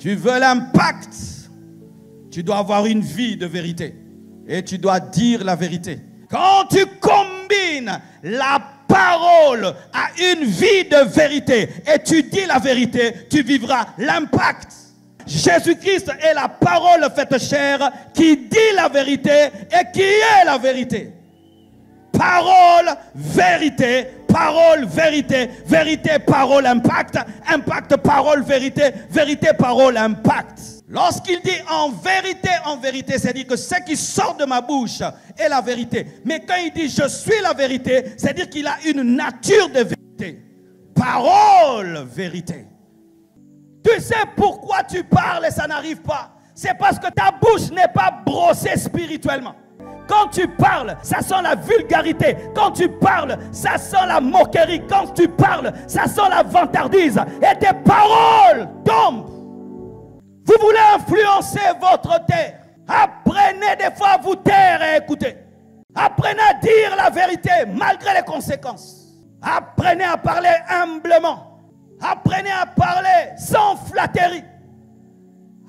Tu veux l'impact, tu dois avoir une vie de vérité. Et tu dois dire la vérité. Quand tu combines la parole à une vie de vérité et tu dis la vérité, tu vivras l'impact. Jésus-Christ est la parole faite chair qui dit la vérité et qui est la vérité. Parole, vérité, parole, vérité, vérité, parole, impact, impact, parole, vérité, vérité, parole, impact. Lorsqu'il dit en vérité, c'est-à-dire que ce qui sort de ma bouche est la vérité. Mais quand il dit je suis la vérité, c'est-à-dire qu'il a une nature de vérité. Parole, vérité. Tu sais pourquoi tu parles et ça n'arrive pas? C'est parce que ta bouche n'est pas brossée spirituellement. Quand tu parles, ça sent la vulgarité. Quand tu parles, ça sent la moquerie. Quand tu parles, ça sent la vantardise. Et tes paroles tombent. Vous voulez influencer votre terre. Apprenez des fois à vous taire et écouter. Apprenez à dire la vérité malgré les conséquences. Apprenez à parler humblement. Apprenez à parler sans flatterie.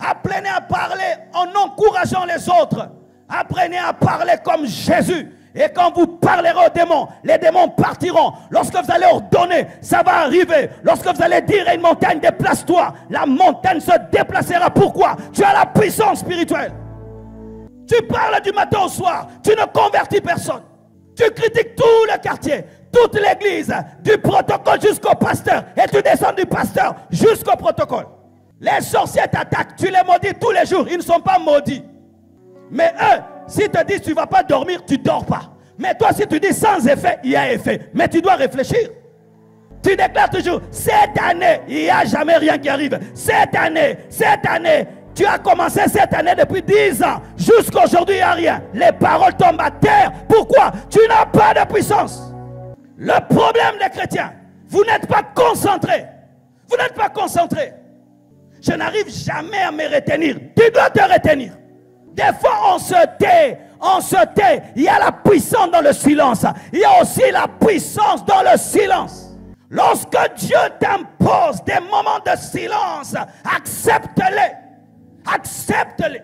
Apprenez à parler en encourageant les autres. Apprenez à parler comme Jésus. Et quand vous parlerez aux démons, les démons partiront. Lorsque vous allez ordonner, ça va arriver. Lorsque vous allez dire à une montagne, déplace-toi, la montagne se déplacera. Pourquoi? Tu as la puissance spirituelle. Tu parles du matin au soir. Tu ne convertis personne. Tu critiques tout le quartier, toute l'église, du protocole jusqu'au pasteur. Et tu descends du pasteur jusqu'au protocole. Les sorciers t'attaquent. Tu les maudis tous les jours. Ils ne sont pas maudits. Mais eux, s'ils te disent tu ne vas pas dormir, tu ne dors pas. Mais toi, si tu dis sans effet, il y a effet. Mais tu dois réfléchir. Tu déclares toujours, cette année, il n'y a jamais rien qui arrive. Cette année, tu as commencé cette année depuis 10 ans. Jusqu'à aujourd'hui, il n'y a rien. Les paroles tombent à terre. Pourquoi? Tu n'as pas de puissance. Le problème des chrétiens, vous n'êtes pas concentrés. Vous n'êtes pas concentrés. Je n'arrive jamais à me retenir. Tu dois te retenir. Des fois, on se tait. Il y a la puissance dans le silence. Il y a aussi la puissance dans le silence. Lorsque Dieu t'impose des moments de silence, accepte-les. Accepte-les.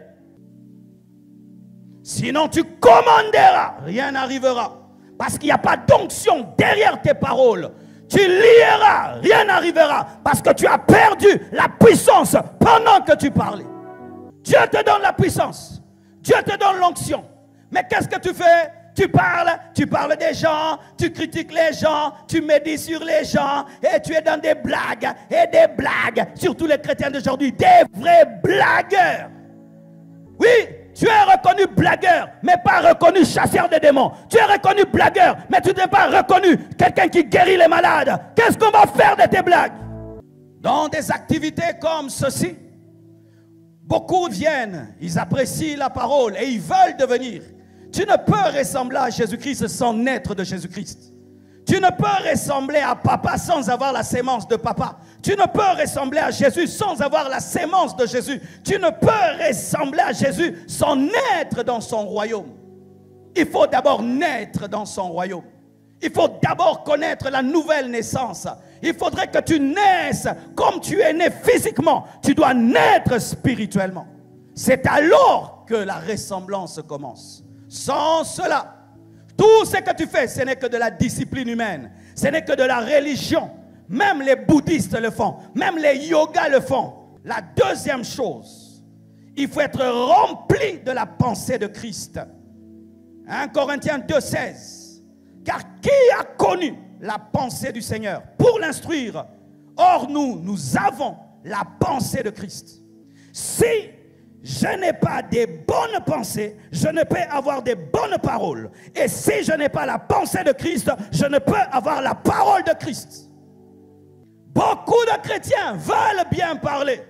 Sinon, tu commanderas, rien n'arrivera. Parce qu'il n'y a pas d'onction derrière tes paroles. Tu lieras, rien n'arrivera. Parce que tu as perdu la puissance pendant que tu parlais. Dieu te donne la puissance. Dieu te donne l'onction. Mais qu'est-ce que tu fais? Tu parles des gens, tu critiques les gens, tu médites sur les gens, et tu es dans des blagues, surtout les chrétiens d'aujourd'hui, des vrais blagueurs. Oui, tu es reconnu blagueur, mais pas reconnu chasseur de démons. Tu es reconnu blagueur, mais tu n'es pas reconnu quelqu'un qui guérit les malades. Qu'est-ce qu'on va faire de tes blagues? Dans des activités comme ceci, beaucoup viennent, ils apprécient la parole et ils veulent devenir. Tu ne peux ressembler à Jésus-Christ sans naître de Jésus-Christ. Tu ne peux ressembler à papa sans avoir la sémence de papa. Tu ne peux ressembler à Jésus sans avoir la sémence de Jésus. Tu ne peux ressembler à Jésus sans naître dans son royaume. Il faut d'abord naître dans son royaume. Il faut d'abord connaître la nouvelle naissance. Il faudrait que tu naisses comme tu es né physiquement. Tu dois naître spirituellement. C'est alors que la ressemblance commence. Sans cela, tout ce que tu fais, ce n'est que de la discipline humaine. Ce n'est que de la religion. Même les bouddhistes le font. Même les yogas le font. La deuxième chose, il faut être rempli de la pensée de Christ. 1 Corinthiens 2,16. Car qui a connu la pensée du Seigneur pour l'instruire? Or nous avons la pensée de Christ. Si je n'ai pas des bonnes pensées, je ne peux avoir des bonnes paroles. Et si je n'ai pas la pensée de Christ, je ne peux avoir la parole de Christ. Beaucoup de chrétiens veulent bien parler,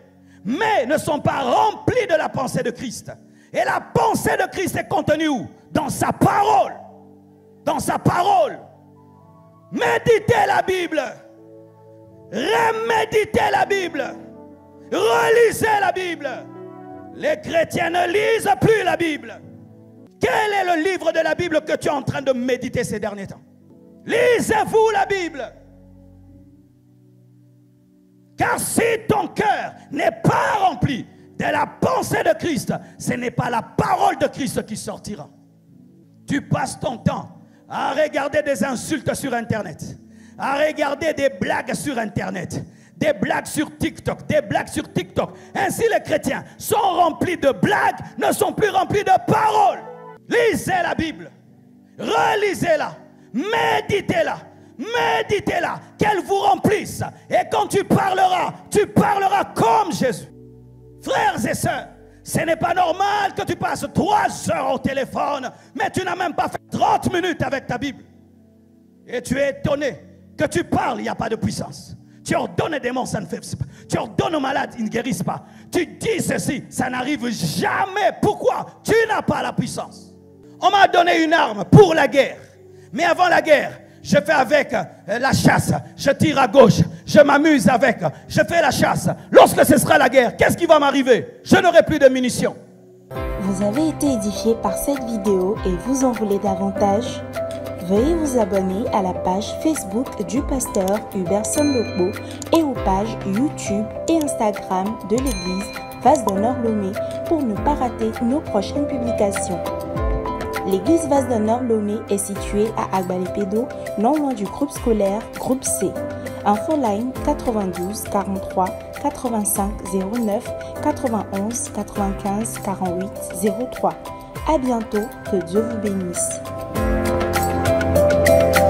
mais ne sont pas remplis de la pensée de Christ. Et la pensée de Christ est contenue où? Dans sa parole. Dans sa parole. Méditez la Bible. Reméditez la Bible. Relisez la Bible. Les chrétiens ne lisent plus la Bible. Quel est le livre de la Bible que tu es en train de méditer ces derniers temps? Lisez-vous la Bible. Car si ton cœur n'est pas rempli de la pensée de Christ, ce n'est pas la parole de Christ qui sortira. Tu passes ton temps à regarder des insultes sur Internet, à regarder des blagues sur Internet, des blagues sur TikTok, des blagues sur TikTok. Ainsi les chrétiens sont remplis de blagues, ne sont plus remplis de paroles. Lisez la Bible, relisez-la, méditez-la, méditez-la, qu'elle vous remplisse. Et quand tu parleras comme Jésus. Frères et sœurs, ce n'est pas normal que tu passes 3 heures au téléphone, mais tu n'as même pas fait 30 minutes avec ta Bible. Et tu es étonné que tu parles, il n'y a pas de puissance. Tu ordonnes des démons, ça ne fait pas. Tu ordonnes aux malades, ils ne guérissent pas. Tu dis ceci, ça n'arrive jamais. Pourquoi? Tu n'as pas la puissance. On m'a donné une arme pour la guerre. Mais avant la guerre, je fais avec la chasse. Je tire à gauche. Je m'amuse avec. Je fais la chasse. Lorsque ce sera la guerre, qu'est-ce qui va m'arriver? Je n'aurai plus de munitions. Vous avez été édifié par cette vidéo et vous en voulez davantage? Veuillez vous abonner à la page Facebook du pasteur Hubert Sonlokbo et aux pages YouTube et Instagram de l'église Vase d'Honneur Lomé pour ne pas rater nos prochaines publications. L'église Vase d'Honneur Lomé est située à Agbalé-Pédo, non loin du groupe scolaire Groupe C. Infoline 92 43 85 09 91 95 48 03. À bientôt, que Dieu vous bénisse.